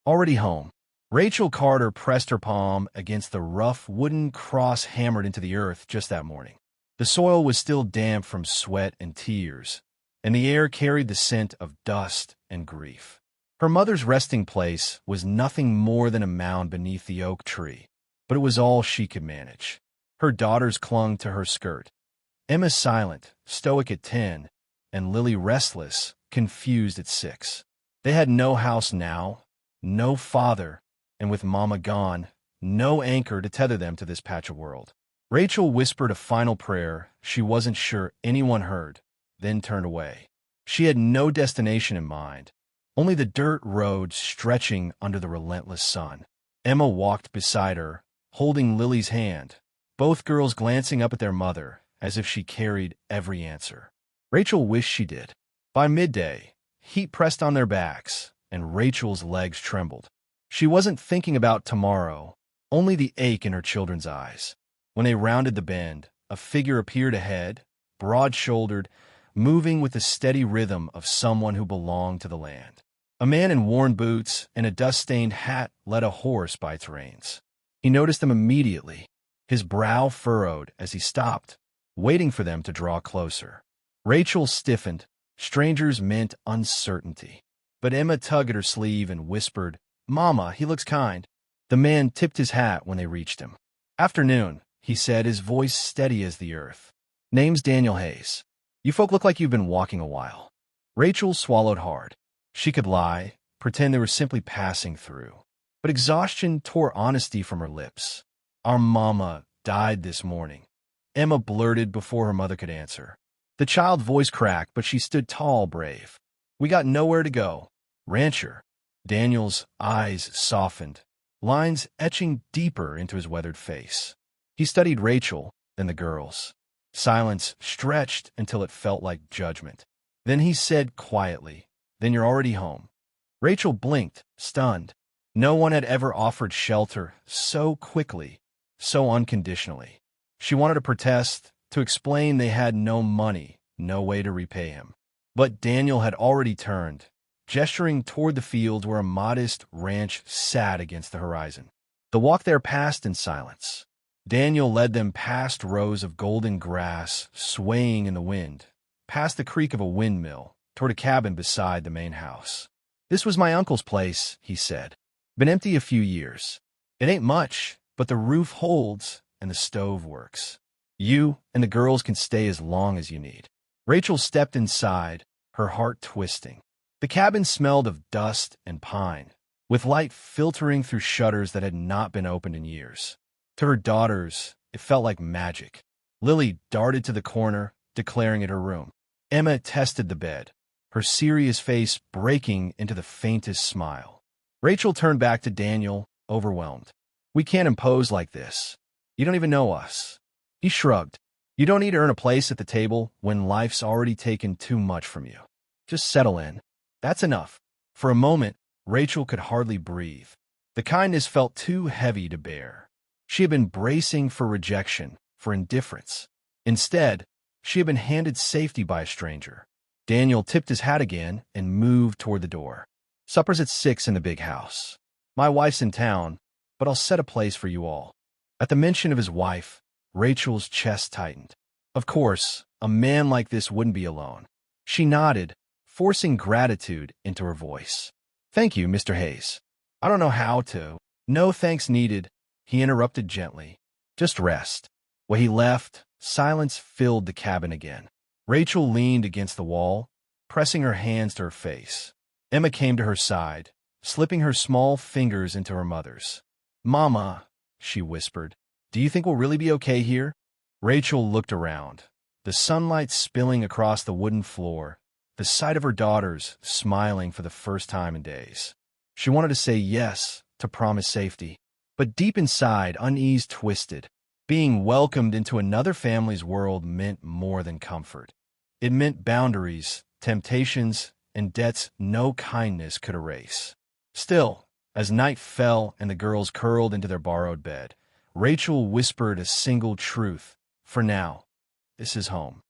Already home. Rachel Carter pressed her palm against the rough wooden cross hammered into the earth just that morning. The soil was still damp from sweat and tears, and the air carried the scent of dust and grief. Her mother's resting place was nothing more than a mound beneath the oak tree, but it was all she could manage. Her daughters clung to her skirt. Emma silent, stoic at 10, and Lily restless, confused at 6. They had no house now, no father, and with Mama gone, no anchor to tether them to this patch of world. Rachel whispered a final prayer she wasn't sure anyone heard, then turned away. She had no destination in mind, only the dirt road stretching under the relentless sun. Emma walked beside her, holding Lily's hand, both girls glancing up at their mother as if she carried every answer. Rachel wished she did. By midday, heat pressed on their backs, and Rachel's legs trembled. She wasn't thinking about tomorrow, only the ache in her children's eyes. When they rounded the bend, a figure appeared ahead, broad-shouldered, moving with the steady rhythm of someone who belonged to the land. A man in worn boots and a dust-stained hat led a horse by its reins. He noticed them immediately, his brow furrowed as he stopped, waiting for them to draw closer. Rachel stiffened. Strangers meant uncertainty. But Emma tugged at her sleeve and whispered, "Mama, he looks kind." The man tipped his hat when they reached him. "Afternoon," he said, his voice steady as the earth. "Name's Daniel Hayes. You folk look like you've been walking a while." Rachel swallowed hard. She could lie, pretend they were simply passing through. But exhaustion tore honesty from her lips. "Our mama died this morning," Emma blurted before her mother could answer. The child's voice cracked, but she stood tall, brave. "We got nowhere to go." "Rancher." Daniel's eyes softened, lines etching deeper into his weathered face. He studied Rachel, then the girls. Silence stretched until it felt like judgment. Then he said quietly, "Then you're already home." Rachel blinked, stunned. No one had ever offered shelter so quickly, so unconditionally. She wanted to protest, to explain they had no money, no way to repay him. But Daniel had already turned, gesturing toward the fields where a modest ranch sat against the horizon. The walk there passed in silence. Daniel led them past rows of golden grass swaying in the wind, past the creak of a windmill, toward a cabin beside the main house. "This was my uncle's place," he said. "Been empty a few years. It ain't much, but the roof holds and the stove works. You and the girls can stay as long as you need." Rachel stepped inside, her heart twisting. The cabin smelled of dust and pine, with light filtering through shutters that had not been opened in years. To her daughters, it felt like magic. Lily darted to the corner, declaring it her room. Emma tested the bed, her serious face breaking into the faintest smile. Rachel turned back to Daniel, overwhelmed. "We can't impose like this. You don't even know us." He shrugged. "You don't need to earn a place at the table when life's already taken too much from you. Just settle in. That's enough." For a moment, Rachel could hardly breathe. The kindness felt too heavy to bear. She had been bracing for rejection, for indifference. Instead, she had been handed safety by a stranger. Daniel tipped his hat again and moved toward the door. "Supper's at 6 in the big house. My wife's in town, but I'll set a place for you all." At the mention of his wife, Rachel's chest tightened. Of course, a man like this wouldn't be alone. She nodded, forcing gratitude into her voice. "Thank you, Mr. Hayes. I don't know how to." "No thanks needed," he interrupted gently. "Just rest." When he left, silence filled the cabin again. Rachel leaned against the wall, pressing her hands to her face. Emma came to her side, slipping her small fingers into her mother's. "Mama," she whispered, "do you think we'll really be okay here?" Rachel looked around, the sunlight spilling across the wooden floor, the sight of her daughters smiling for the first time in days. She wanted to say yes, to promise safety, but deep inside, unease twisted. Being welcomed into another family's world meant more than comfort. It meant boundaries, temptations, and debts no kindness could erase. Still, as night fell and the girls curled into their borrowed bed, Rachel whispered a single truth. For now, this is home.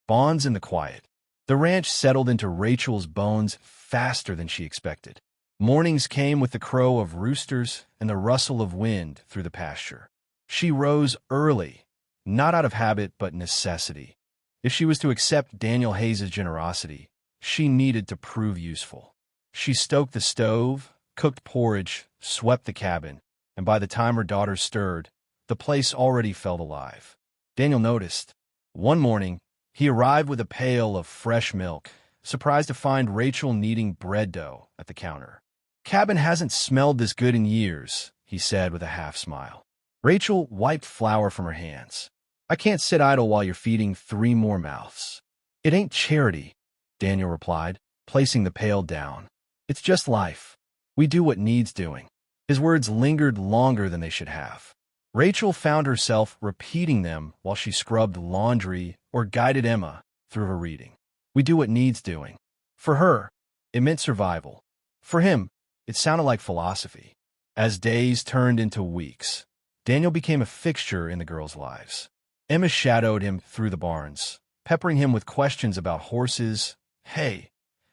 Bonds in the quiet. The ranch settled into Rachel's bones faster than she expected. Mornings came with the crow of roosters and the rustle of wind through the pasture. She rose early, not out of habit but necessity. If she was to accept Daniel Hayes's generosity, she needed to prove useful. She stoked the stove, cooked porridge, swept the cabin, and by the time her daughters stirred, the place already felt alive. Daniel noticed. One morning, he arrived with a pail of fresh milk, surprised to find Rachel kneading bread dough at the counter. "Cabin hasn't smelled this good in years," he said with a half-smile. Rachel wiped flour from her hands. "I can't sit idle while you're feeding 3 more mouths." "It ain't charity," Daniel replied, placing the pail down. "It's just life. We do what needs doing." His words lingered longer than they should have. Rachel found herself repeating them while she scrubbed laundry or guided Emma through her reading. We do what needs doing. For her, it meant survival. For him, it sounded like philosophy. As days turned into weeks, Daniel became a fixture in the girls' lives. Emma shadowed him through the barns, peppering him with questions about horses, hay,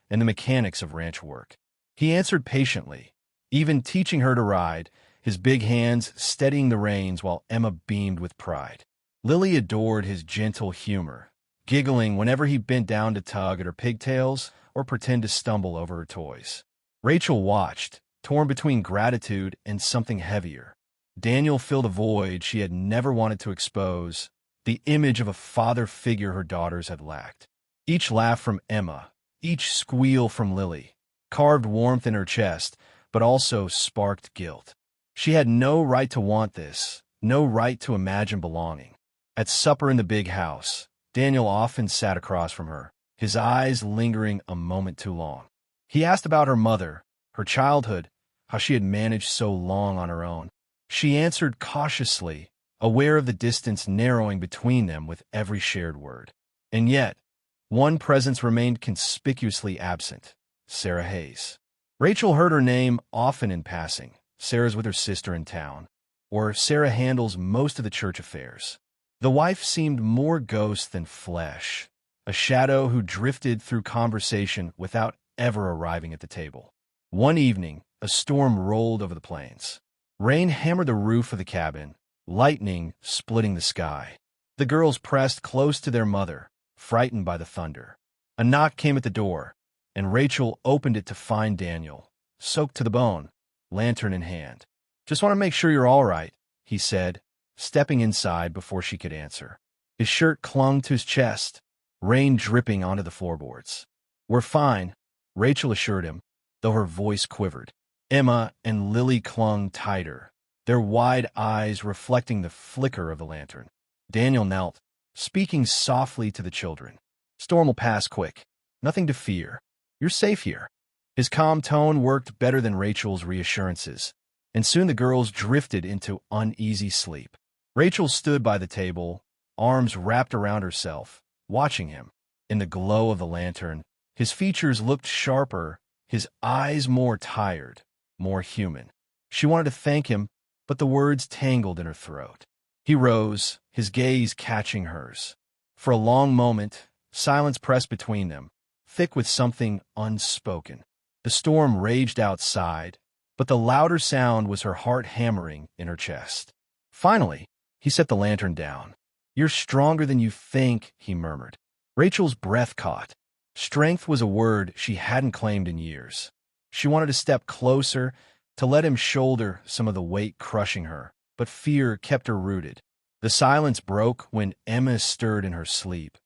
and the mechanics of ranch work. He answered patiently, even teaching her to ride, his big hands steadying the reins while Emma beamed with pride. Lily adored his gentle humor, giggling whenever he bent down to tug at her pigtails or pretend to stumble over her toys. Rachel watched, torn between gratitude and something heavier. Daniel filled a void she had never wanted to expose, the image of a father figure her daughters had lacked. Each laugh from Emma, each squeal from Lily, carved warmth in her chest, but also sparked guilt. She had no right to want this, no right to imagine belonging. At supper in the big house, Daniel often sat across from her, his eyes lingering a moment too long. He asked about her mother, her childhood, how she had managed so long on her own. She answered cautiously, aware of the distance narrowing between them with every shared word. And yet, one presence remained conspicuously absent: Sarah Hayes. Rachel heard her name often in passing. Sarah's with her sister in town, or Sarah handles most of the church affairs. The wife seemed more ghost than flesh, a shadow who drifted through conversation without ever arriving at the table. One evening, a storm rolled over the plains. Rain hammered the roof of the cabin, lightning splitting the sky. The girls pressed close to their mother, frightened by the thunder. A knock came at the door, and Rachel opened it to find Daniel, soaked to the bone, lantern in hand. "Just want to make sure you're all right," he said, stepping inside before she could answer. His shirt clung to his chest, rain dripping onto the floorboards. "We're fine," Rachel assured him, though her voice quivered. Emma and Lily clung tighter, their wide eyes reflecting the flicker of the lantern. Daniel knelt, speaking softly to the children. "Storm will pass quick. Nothing to fear. You're safe here." His calm tone worked better than Rachel's reassurances, and soon the girls drifted into uneasy sleep. Rachel stood by the table, arms wrapped around herself, watching him. In the glow of the lantern, his features looked sharper, his eyes more tired, more human. She wanted to thank him, but the words tangled in her throat. He rose, his gaze catching hers. For a long moment, silence pressed between them, thick with something unspoken. The storm raged outside, but the louder sound was her heart hammering in her chest. Finally, he set the lantern down. "You're stronger than you think," he murmured. Rachel's breath caught. Strength was a word she hadn't claimed in years. She wanted to step closer, to let him shoulder some of the weight crushing her, but fear kept her rooted. The silence broke when Emma stirred in her sleep,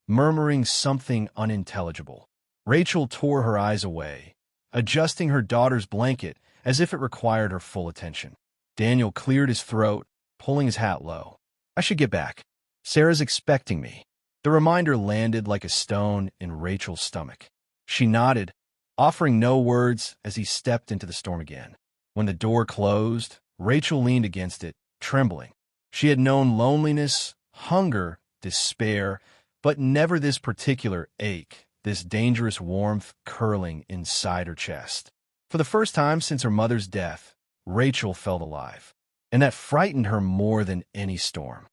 murmuring something unintelligible. Rachel tore her eyes away, adjusting her daughter's blanket as if it required her full attention. Daniel cleared his throat, pulling his hat low. "I should get back. Sarah's expecting me." The reminder landed like a stone in Rachel's stomach. She nodded, offering no words as he stepped into the storm again. When the door closed, Rachel leaned against it, trembling. She had known loneliness, hunger, despair, but never this particular ache, this dangerous warmth curling inside her chest. For the first time since her mother's death, Rachel felt alive, and that frightened her more than any storm.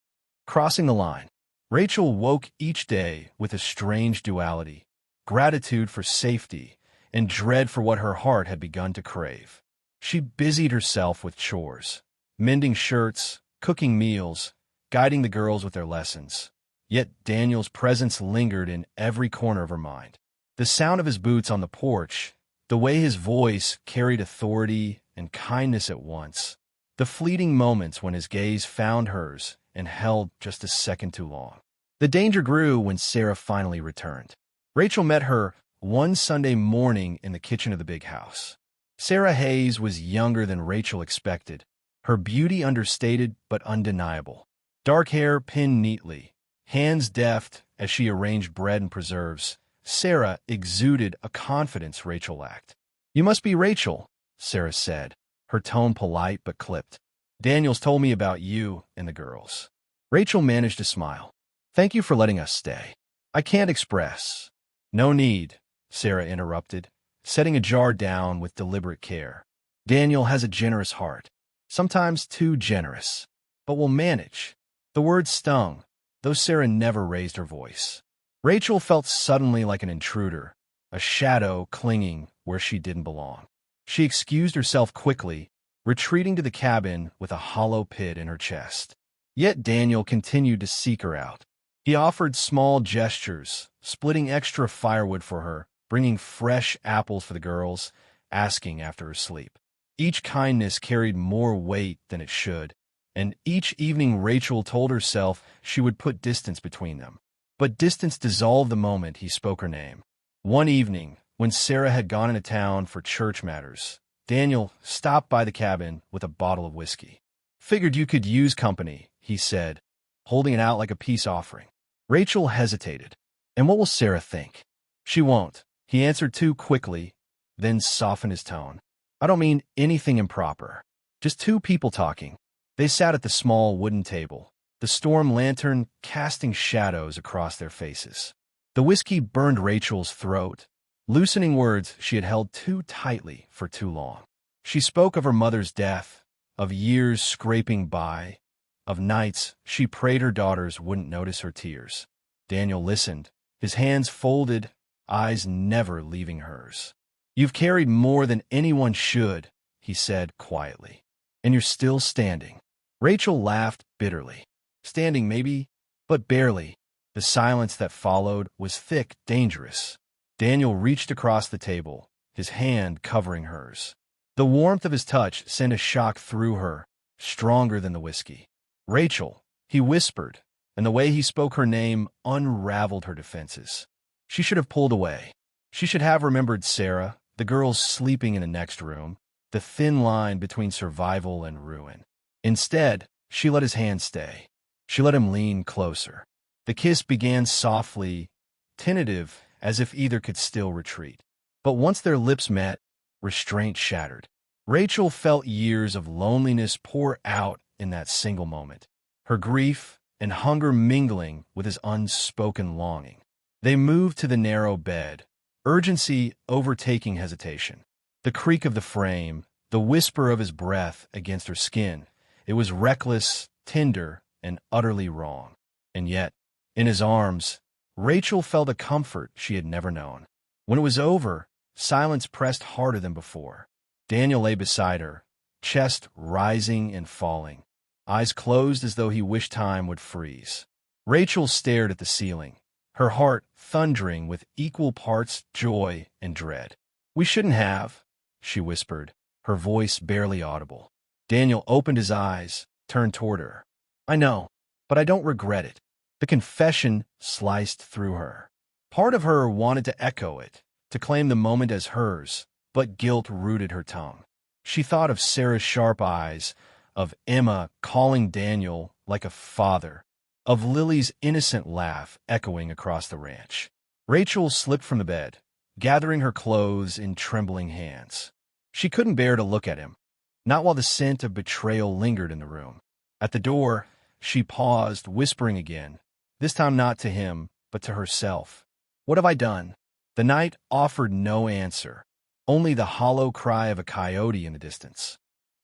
Crossing the line, Rachel woke each day with a strange duality: gratitude for safety and dread for what her heart had begun to crave. She busied herself with chores, mending shirts, cooking meals, guiding the girls with their lessons. Yet Daniel's presence lingered in every corner of her mind. The sound of his boots on the porch, the way his voice carried authority and kindness at once, the fleeting moments when his gaze found hers and held just a second too long. The danger grew when Sarah finally returned. Rachel met her one Sunday morning in the kitchen of the big house. Sarah Hayes was younger than Rachel expected, her beauty understated but undeniable. Dark hair pinned neatly, hands deft as she arranged bread and preserves, Sarah exuded a confidence Rachel lacked. "You must be Rachel," Sarah said, her tone polite but clipped. "Daniel's told me about you and the girls." Rachel managed to smile. "Thank you for letting us stay. I can't express." "No need," Sarah interrupted, setting a jar down with deliberate care. "Daniel has a generous heart, sometimes too generous, but we'll manage." The words stung, though Sarah never raised her voice. Rachel felt suddenly like an intruder, a shadow clinging where she didn't belong. She excused herself quickly, retreating to the cabin with a hollow pit in her chest. Yet Daniel continued to seek her out. He offered small gestures, splitting extra firewood for her, bringing fresh apples for the girls, asking after her sleep. Each kindness carried more weight than it should, and each evening Rachel told herself she would put distance between them. But distance dissolved the moment he spoke her name. One evening, when Sarah had gone into town for church matters, Daniel stopped by the cabin with a bottle of whiskey. "Figured you could use company," he said, holding it out like a peace offering. Rachel hesitated. "And what will Sarah think?" "She won't," he answered too quickly, then softened his tone. "I don't mean anything improper. Just two people talking." They sat at the small wooden table, the storm lantern casting shadows across their faces. The whiskey burned Rachel's throat, loosening words she had held too tightly for too long. She spoke of her mother's death, of years scraping by, of nights she prayed her daughters wouldn't notice her tears. Daniel listened, his hands folded, eyes never leaving hers. "You've carried more than anyone should," he said quietly, "and you're still standing." Rachel laughed bitterly. "Standing maybe, but barely." The silence that followed was thick, dangerous. Daniel reached across the table, his hand covering hers. The warmth of his touch sent a shock through her, stronger than the whiskey. "Rachel," he whispered, and the way he spoke her name unraveled her defenses. She should have pulled away. She should have remembered Sarah, the girls sleeping in the next room, the thin line between survival and ruin. Instead, she let his hand stay. She let him lean closer. The kiss began softly, tentative, as if either could still retreat. But once their lips met, restraint shattered. Rachel felt years of loneliness pour out in that single moment, her grief and hunger mingling with his unspoken longing. They moved to the narrow bed, urgency overtaking hesitation. The creak of the frame, the whisper of his breath against her skin. It was reckless, tender, and utterly wrong. And yet, in his arms, Rachel felt a comfort she had never known. When it was over, silence pressed harder than before. Daniel lay beside her, chest rising and falling, eyes closed as though he wished time would freeze. Rachel stared at the ceiling, her heart thundering with equal parts joy and dread. "We shouldn't have," she whispered, her voice barely audible. Daniel opened his eyes, turned toward her. "I know, but I don't regret it." The confession sliced through her. Part of her wanted to echo it, to claim the moment as hers, but guilt rooted her tongue. She thought of Sarah's sharp eyes, of Emma calling Daniel like a father, of Lily's innocent laugh echoing across the ranch. Rachel slipped from the bed, gathering her clothes in trembling hands. She couldn't bear to look at him, not while the scent of betrayal lingered in the room. At the door, she paused, whispering again, this time not to him, but to herself. "What have I done?" The night offered no answer, only the hollow cry of a coyote in the distance.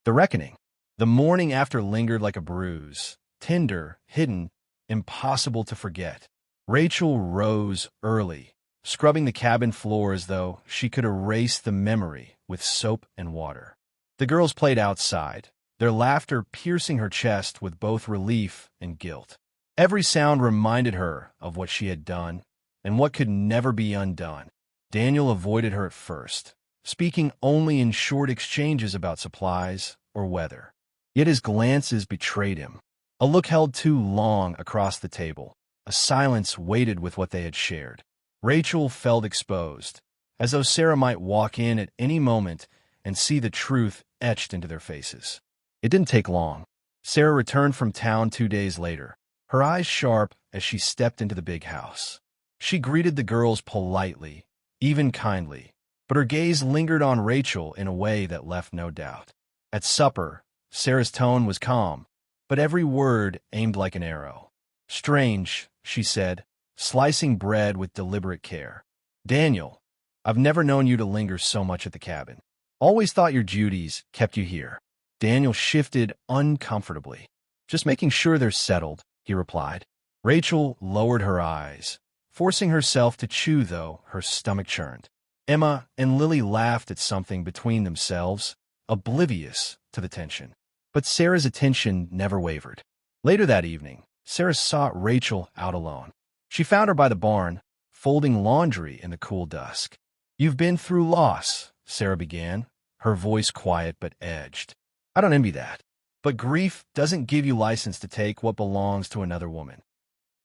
The reckoning. The morning after lingered like a bruise, tender, hidden, impossible to forget. Rachel rose early, scrubbing the cabin floor as though she could erase the memory with soap and water. The girls played outside, their laughter piercing her chest with both relief and guilt. Every sound reminded her of what she had done and what could never be undone. Daniel avoided her at first, speaking only in short exchanges about supplies or weather. Yet his glances betrayed him. A look held too long across the table, a silence weighted with what they had shared. Rachel felt exposed, as though Sarah might walk in at any moment and see the truth etched into their faces. It didn't take long. Sarah returned from town 2 days later, her eyes sharp as she stepped into the big house. She greeted the girls politely, even kindly, but her gaze lingered on Rachel in a way that left no doubt. At supper, Sarah's tone was calm, but every word aimed like an arrow. "Strange," she said, slicing bread with deliberate care. "Daniel, I've never known you to linger so much at the cabin. Always thought your duties kept you here." Daniel shifted uncomfortably. "Just making sure they're settled," he replied. Rachel lowered her eyes, forcing herself to chew, though her stomach churned. Emma and Lily laughed at something between themselves, oblivious to the tension. But Sarah's attention never wavered. Later that evening, Sarah sought Rachel out alone. She found her by the barn, folding laundry in the cool dusk. "You've been through loss," Sarah began, her voice quiet but edged. "I don't envy that. But grief doesn't give you license to take what belongs to another woman."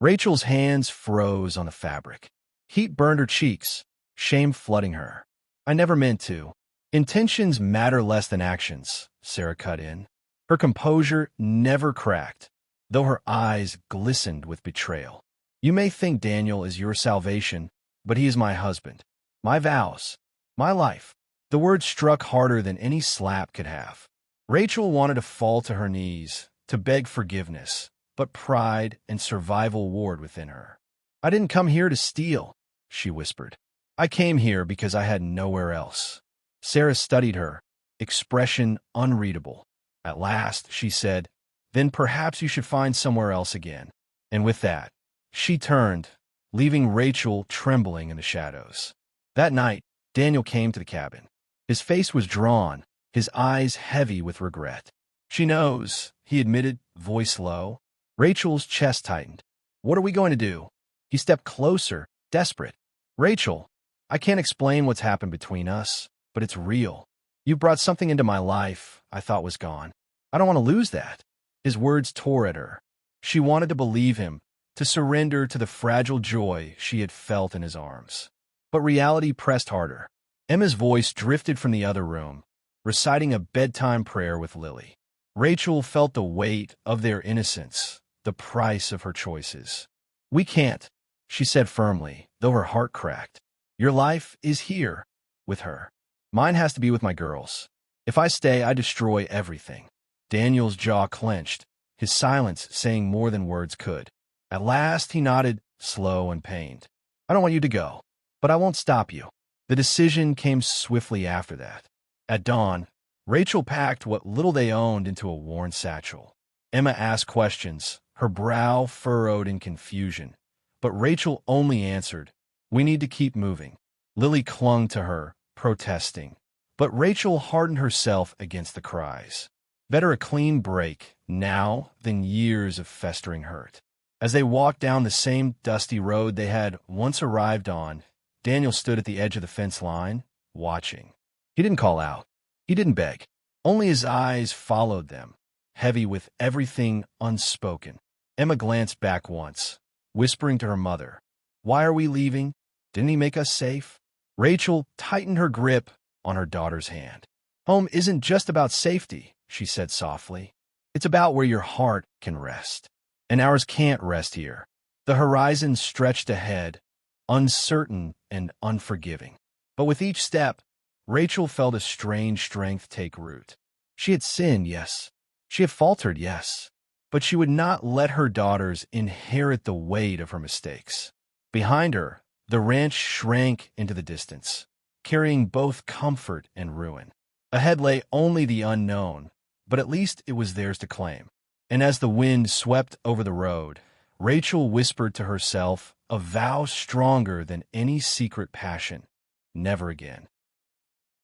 Rachel's hands froze on the fabric. Heat burned her cheeks, shame flooding her. "I never meant to." "Intentions matter less than actions," Sarah cut in. Her composure never cracked, though her eyes glistened with betrayal. "You may think Daniel is your salvation, but he is my husband, my vows, my life." The word struck harder than any slap could have. Rachel wanted to fall to her knees, to beg forgiveness, but pride and survival warred within her. "I didn't come here to steal," she whispered. "I came here because I had nowhere else." Sarah studied her, expression unreadable. At last, she said, "Then perhaps you should find somewhere else again." And with that, she turned, leaving Rachel trembling in the shadows. That night, Daniel came to the cabin. His face was drawn, his eyes heavy with regret. "She knows," he admitted, voice low. Rachel's chest tightened. "What are we going to do?" He stepped closer, desperate. "Rachel, I can't explain what's happened between us, but it's real. You brought something into my life I thought was gone. I don't want to lose that." His words tore at her. She wanted to believe him, to surrender to the fragile joy she had felt in his arms. But reality pressed harder. Emma's voice drifted from the other room, reciting a bedtime prayer with Lily. Rachel felt the weight of their innocence, the price of her choices. "We can't," she said firmly, though her heart cracked. "Your life is here, with her. Mine has to be with my girls. If I stay, I destroy everything." Daniel's jaw clenched, his silence saying more than words could. At last he nodded, slow and pained. "I don't want you to go, but I won't stop you." The decision came swiftly after that. At dawn, Rachel packed what little they owned into a worn satchel. Emma asked questions, her brow furrowed in confusion, but Rachel only answered, "We need to keep moving." Lily clung to her, protesting, but Rachel hardened herself against the cries. Better a clean break now than years of festering hurt. As they walked down the same dusty road they had once arrived on, Daniel stood at the edge of the fence line, watching. He didn't call out. He didn't beg. Only his eyes followed them, heavy with everything unspoken. Emma glanced back once, whispering to her mother, "Why are we leaving? Didn't he make us safe?" Rachel tightened her grip on her daughter's hand. "Home isn't just about safety," she said softly. "It's about where your heart can rest. And ours can't rest here." The horizon stretched ahead, uncertain and unforgiving. But with each step, Rachel felt a strange strength take root. She had sinned, yes. She had faltered, yes. But she would not let her daughters inherit the weight of her mistakes. Behind her, the ranch shrank into the distance, carrying both comfort and ruin. Ahead lay only the unknown, but at least it was theirs to claim. And as the wind swept over the road, Rachel whispered to herself, a vow stronger than any secret passion. Never again.